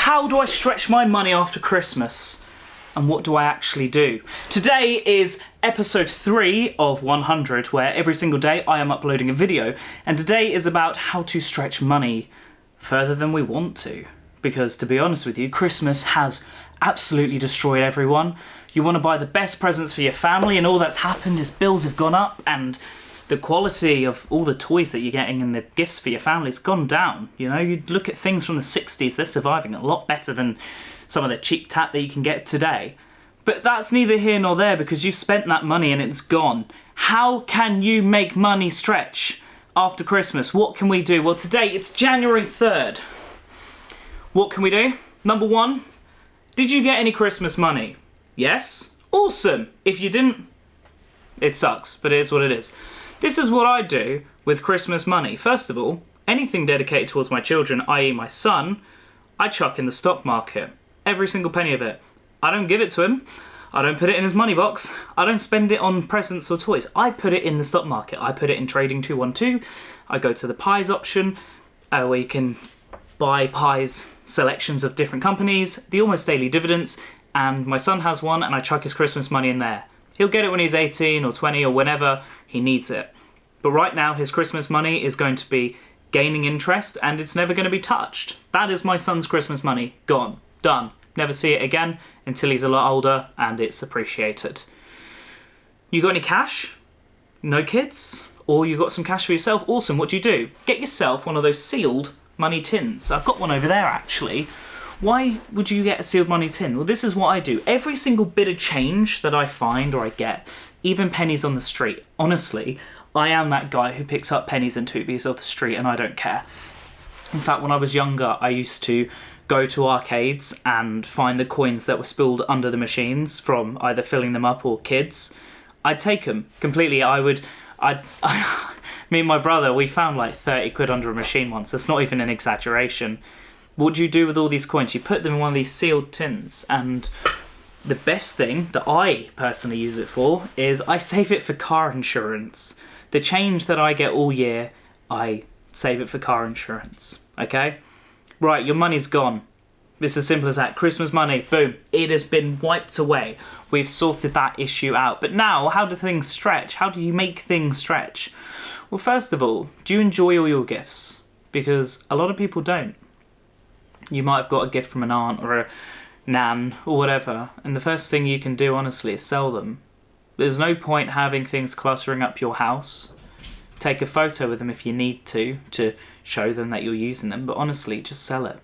How do I stretch my money after Christmas? And what do I actually do? Today is episode 3 of 100, where every single day I am uploading a video. And today is about how to stretch money further than we want to. Because to be honest with you, Christmas has absolutely destroyed everyone. You want to buy the best presents for your family, and all that's happened is bills have gone up and the quality of all the toys that you're getting and the gifts for your family has gone down. You know, you look at things from the 60s, they're surviving a lot better than some of the cheap tat that you can get today. But that's neither here nor there, because you've spent that money and it's gone. How can you make money stretch after Christmas? What can we do? Well, today it's January 3rd. What can we do? Number 1, did you get any Christmas money? Yes? Awesome. If you didn't, it sucks, but it is what it is. This is what I do with Christmas money. First of all, anything dedicated towards my children, i.e. my son, I chuck in the stock market. Every single penny of it. I don't give it to him. I don't put it in his money box. I don't spend it on presents or toys. I put it in the stock market. I put it in Trading 212. I go to the pies option, where you can buy pies selections of different companies, the almost daily dividends, and my son has one, and I chuck his Christmas money in there. He'll get it when he's 18 or 20 or whenever he needs it. But right now, his Christmas money is going to be gaining interest, and it's never going to be touched. That is my son's Christmas money. Gone. Done. Never see it again until he's a lot older and it's appreciated. You got any cash? No kids? Or you got some cash for yourself? Awesome. What do? Get yourself one of those sealed money tins. I've got one over there, actually. Why would you get a sealed money tin? Well, this is what I do. Every single bit of change that I find or I get, even pennies on the street, honestly, I am that guy who picks up pennies and 2p's off the street and I don't care. In fact, when I was younger, I used to go to arcades and find the coins that were spilled under the machines from either filling them up or kids. I'd take them completely. Me and my brother, we found like 30 quid under a machine once. That's not even an exaggeration. What do you do with all these coins? You put them in one of these sealed tins, and the best thing that I personally use it for is I save it for car insurance. The change that I get all year, I save it for car insurance, okay? Right, your money's gone. It's as simple as that. Christmas money, boom, it has been wiped away. We've sorted that issue out. But now, how do things stretch? How do you make things stretch? Well, first of all, do you enjoy all your gifts? Because a lot of people don't. You might have got a gift from an aunt or a nan or whatever, and the first thing you can do, honestly, is sell them. There's no point having things cluttering up your house. Take a photo with them if you need to show them that you're using them, but honestly, just sell it.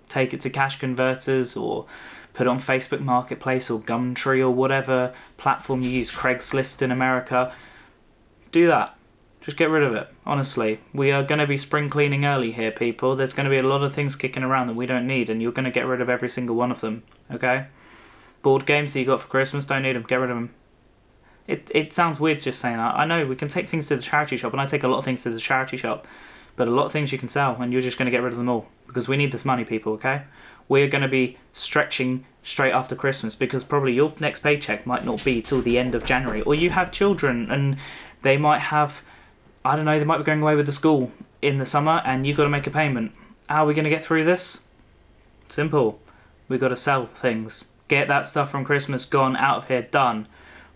Take it to cash converters or put it on Facebook Marketplace or Gumtree or whatever platform you use, Craigslist in America. Do that. Just get rid of it, honestly. We are going to be spring cleaning early here, people. There's going to be a lot of things kicking around that we don't need, and you're going to get rid of every single one of them, okay? Board games that you got for Christmas, don't need them, get rid of them. It sounds weird just saying that. I know, we can take things to the charity shop, and I take a lot of things to the charity shop, but a lot of things you can sell, and you're just going to get rid of them all, because we need this money, people, okay? We're going to be stretching straight after Christmas, because probably your next paycheck might not be till the end of January, or you have children, and they might have, I don't know, they might be going away with the school in the summer, and you've got to make a payment. How are we going to get through this? Simple. We've got to sell things. Get that stuff from Christmas gone, out of here, done.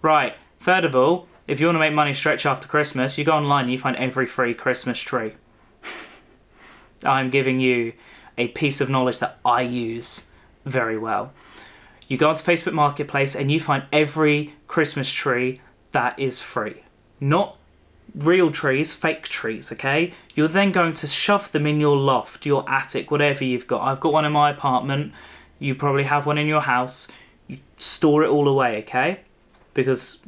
Right. Third of all, if you want to make money stretch after Christmas, you go online and you find every free Christmas tree. I'm giving you a piece of knowledge that I use very well. You go onto Facebook Marketplace and you find every Christmas tree that is free. Not real trees, fake trees, okay? You're then going to shove them in your loft, your attic, whatever you've got. I've got one in my apartment. You probably have one in your house. You store it all away, okay? Because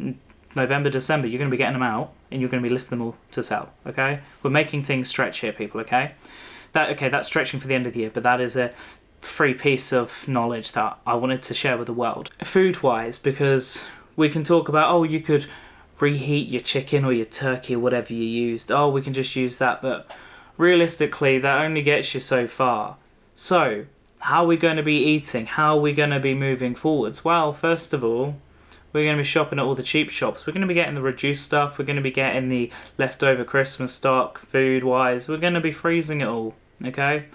November, December, you're going to be getting them out and you're going to be listing them all to sell, okay? We're making things stretch here, people, okay? That's stretching for the end of the year, but that is a free piece of knowledge that I wanted to share with the world. Food-wise, because we can talk about, oh, you could reheat your chicken or your turkey or whatever you used. Oh, we can just use that, but realistically, that only gets you so far. So, how are we going to be eating? How are we going to be moving forwards? Well, first of all, we're going to be shopping at all the cheap shops. We're going to be getting the reduced stuff. We're going to be getting the leftover Christmas stock, food-wise. We're going to be freezing it all, okay?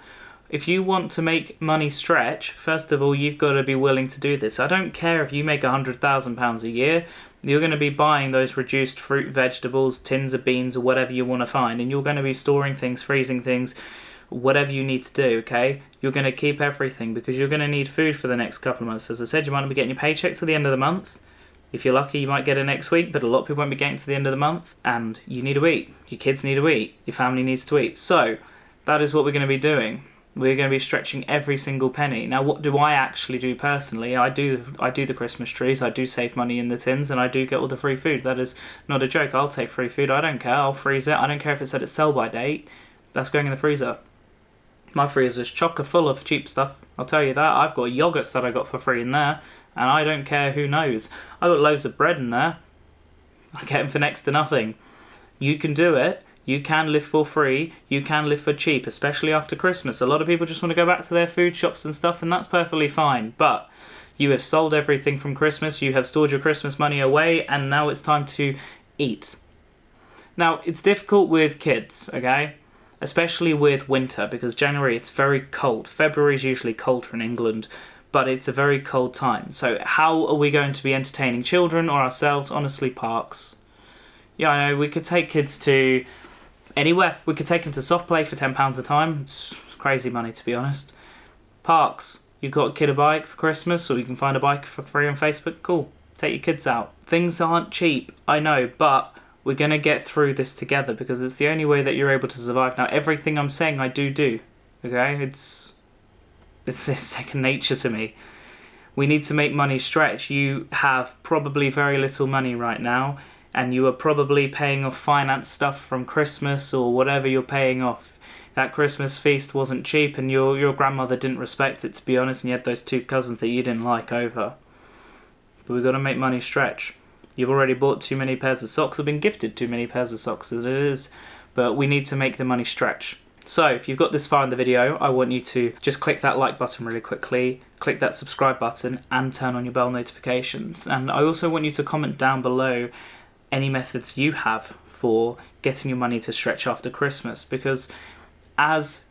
if you want to make money stretch, first of all, you've got to be willing to do this. I don't care if you make £100,000 a year, you're going to be buying those reduced fruit, vegetables, tins of beans, or whatever you want to find, and you're going to be storing things, freezing things, whatever you need to do, okay? You're going to keep everything because you're going to need food for the next couple of months. As I said, you might not be getting your paycheck till the end of the month. If you're lucky, you might get it next week, but a lot of people won't be getting to the end of the month, and you need to eat. Your kids need to eat. Your family needs to eat. So that is what we're going to be doing. We're going to be stretching every single penny. Now, what do I actually do personally? I do the Christmas trees. I do save money in the tins, and I do get all the free food. That is not a joke. I'll take free food. I don't care. I'll freeze it. I don't care if it's at its sell-by date. That's going in the freezer. My freezer's chocker full of cheap stuff. I'll tell you that. I've got yogurts that I got for free in there, and I don't care who knows. I got loads of bread in there. I get them for next to nothing. You can do it. You can live for free, you can live for cheap, especially after Christmas. A lot of people just want to go back to their food shops and stuff, and that's perfectly fine. But you have sold everything from Christmas, you have stored your Christmas money away, and now it's time to eat. Now, it's difficult with kids, okay? Especially with winter, because January it's very cold. February is usually colder in England, but it's a very cold time. So how are we going to be entertaining children or ourselves? Honestly, parks. Yeah, I know, we could take kids to anywhere. We could take them to soft play for £10 a time. It's crazy money, to be honest. Parks. You've got a kid a bike for Christmas, or you can find a bike for free on Facebook. Cool. Take your kids out. Things aren't cheap, I know, but we're going to get through this together because it's the only way that you're able to survive. Now, everything I'm saying I do. Okay? It's second nature to me. We need to make money stretch. You have probably very little money right now, and you are probably paying off finance stuff from Christmas or whatever you're paying off. That Christmas feast wasn't cheap, and your grandmother didn't respect it, to be honest, and you had those two cousins that you didn't like over. But we've got to make money stretch. You've already bought too many pairs of socks, or been gifted too many pairs of socks as it is, but we need to make the money stretch. So if you've got this far in the video, I want you to just click that like button really quickly, click that subscribe button, and turn on your bell notifications. And I also want you to comment down below any methods you have for getting your money to stretch after Christmas, because as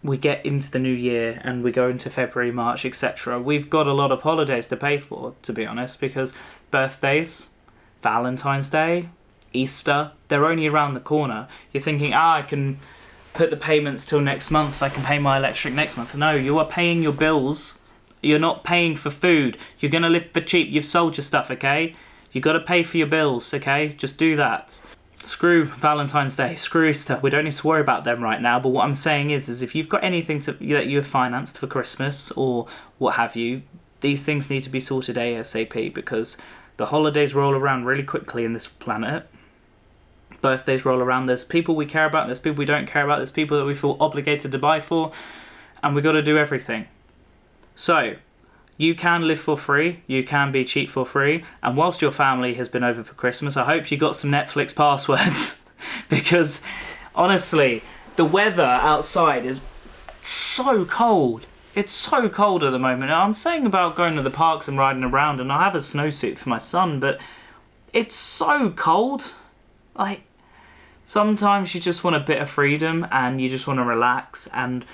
we get into the new year and we go into February, March, etc., we've got a lot of holidays to pay for, to be honest, because birthdays, Valentine's Day, Easter, they're only around the corner. You're thinking, I can put the payments till next month, I can pay my electric next month. No, you are paying your bills. You're not paying for food. You're going to live for cheap. You've sold your stuff, okay? You got to pay for your bills, okay? Just do that. Screw Valentine's Day, screw Easter. We don't need to worry about them right now. But what I'm saying is if you've got anything that you have financed for Christmas or what have you, these things need to be sorted ASAP, because the holidays roll around really quickly in this planet. Birthdays roll around. There's people we care about, there's people we don't care about, there's people that we feel obligated to buy for, and we've got to do everything. So you can live for free, you can be cheap for free, and whilst your family has been over for Christmas, I hope you got some Netflix passwords, because honestly, the weather outside is so cold. It's so cold at the moment. I'm saying about going to the parks and riding around, and I have a snowsuit for my son, but it's so cold. Like, sometimes you just want a bit of freedom and you just want to relax, and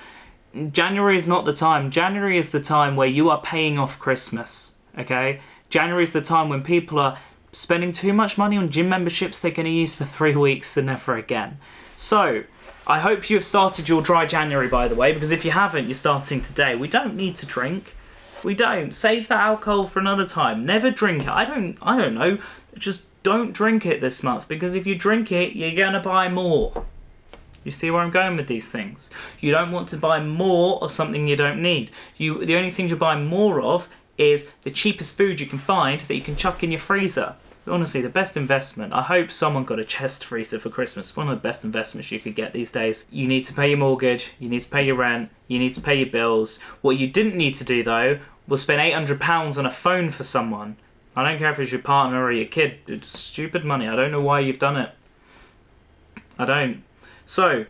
January is not the time. January is the time where you are paying off Christmas, okay? January is the time when people are spending too much money on gym memberships they're going to use for 3 weeks and never again. So, I hope you have started your dry January, by the way, because if you haven't, you're starting today. We don't need to drink. We don't. Save that alcohol for another time. Never drink it. I don't know. Just don't drink it this month, because if you drink it, you're going to buy more. You see where I'm going with these things? You don't want to buy more of something you don't need. The only things you buy more of is the cheapest food you can find that you can chuck in your freezer. Honestly, the best investment. I hope someone got a chest freezer for Christmas. One of the best investments you could get these days. You need to pay your mortgage, you need to pay your rent, you need to pay your bills. What you didn't need to do though was spend £800 on a phone for someone. I don't care if it's your partner or your kid. It's stupid money. I don't know why you've done it. I don't. So,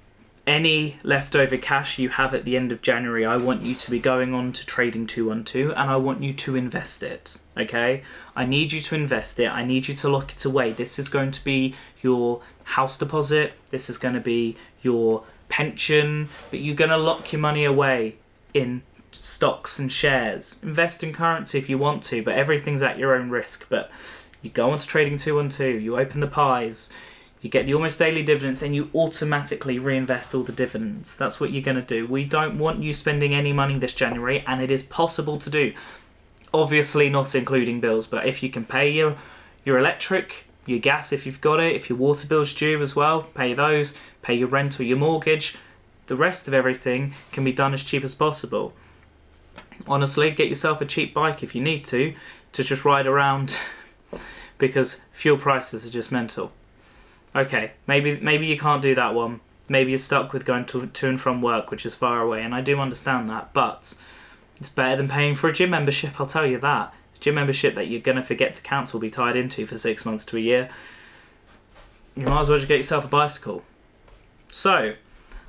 any leftover cash you have at the end of January, I want you to be going on to Trading 212, and I want you to invest it, okay? I need you to invest it. I need you to lock it away. This is going to be your house deposit. This is going to be your pension, but you're going to lock your money away. in stocks and shares. Invest in currency if you want to, but everything's at your own risk. But you go onto Trading 212, you open the pies, you get the almost daily dividends, and you automatically reinvest all the dividends. That's what you're going to do. We don't want you spending any money this January, and it is possible to do. Obviously not including bills, but if you can pay your electric, your gas if you've got it, if your water bill's due as well, pay those, pay your rent or your mortgage. The rest of everything can be done as cheap as possible. Honestly, get yourself a cheap bike if you need to just ride around because fuel prices are just mental. Okay, maybe you can't do that one. Maybe you're stuck with going to and from work, which is far away, and I do understand that, but it's better than paying for a gym membership, I'll tell you that. A gym membership that you're going to forget to cancel, be tied into for 6 months to a year. You might as well just get yourself a bicycle. So,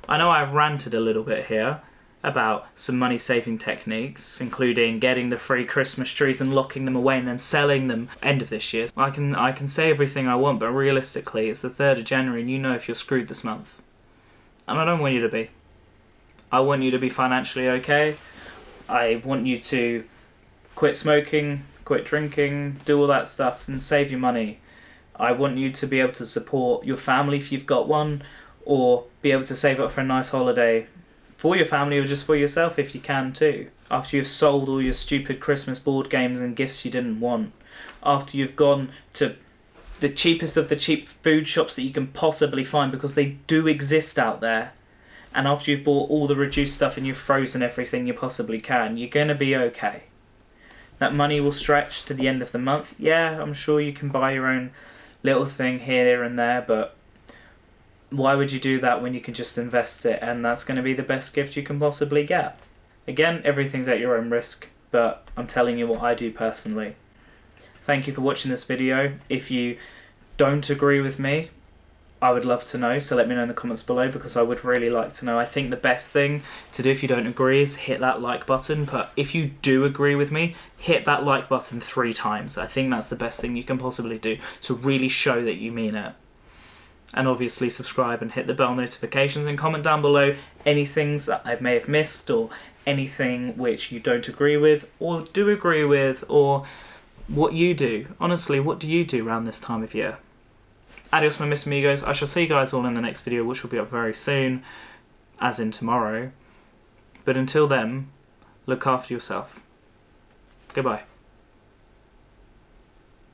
I know I've ranted a little bit here about some money saving techniques, including getting the free Christmas trees and locking them away and then selling them end of this year. I can say everything I want, but realistically it's the 3rd of January and you know if you're screwed this month. And I don't want you to be. I want you to be financially okay. I want you to quit smoking, quit drinking, do all that stuff and save your money. I want you to be able to support your family if you've got one, or be able to save up for a nice holiday for your family or just for yourself if you can too. After you've sold all your stupid Christmas board games and gifts you didn't want. After you've gone to the cheapest of the cheap food shops that you can possibly find, because they do exist out there. And after you've bought all the reduced stuff and you've frozen everything you possibly can, you're going to be okay. That money will stretch to the end of the month. Yeah, I'm sure you can buy your own little thing here and there, but why would you do that when you can just invest it, and that's going to be the best gift you can possibly get? Again, everything's at your own risk, but I'm telling you what I do personally. Thank you for watching this video. If you don't agree with me, I would love to know, so let me know in the comments below, because I would really like to know. I think the best thing to do if you don't agree is hit that like button, but if you do agree with me, hit that like button 3 times. I think that's the best thing you can possibly do to really show that you mean it. And obviously subscribe and hit the bell notifications, and comment down below any things that I may have missed, or anything which you don't agree with or do agree with, or what you do. Honestly, what do you do around this time of year? Adios, my Miss Amigos. I shall see you guys all in the next video, which will be up very soon, as in tomorrow. But until then, look after yourself. Goodbye.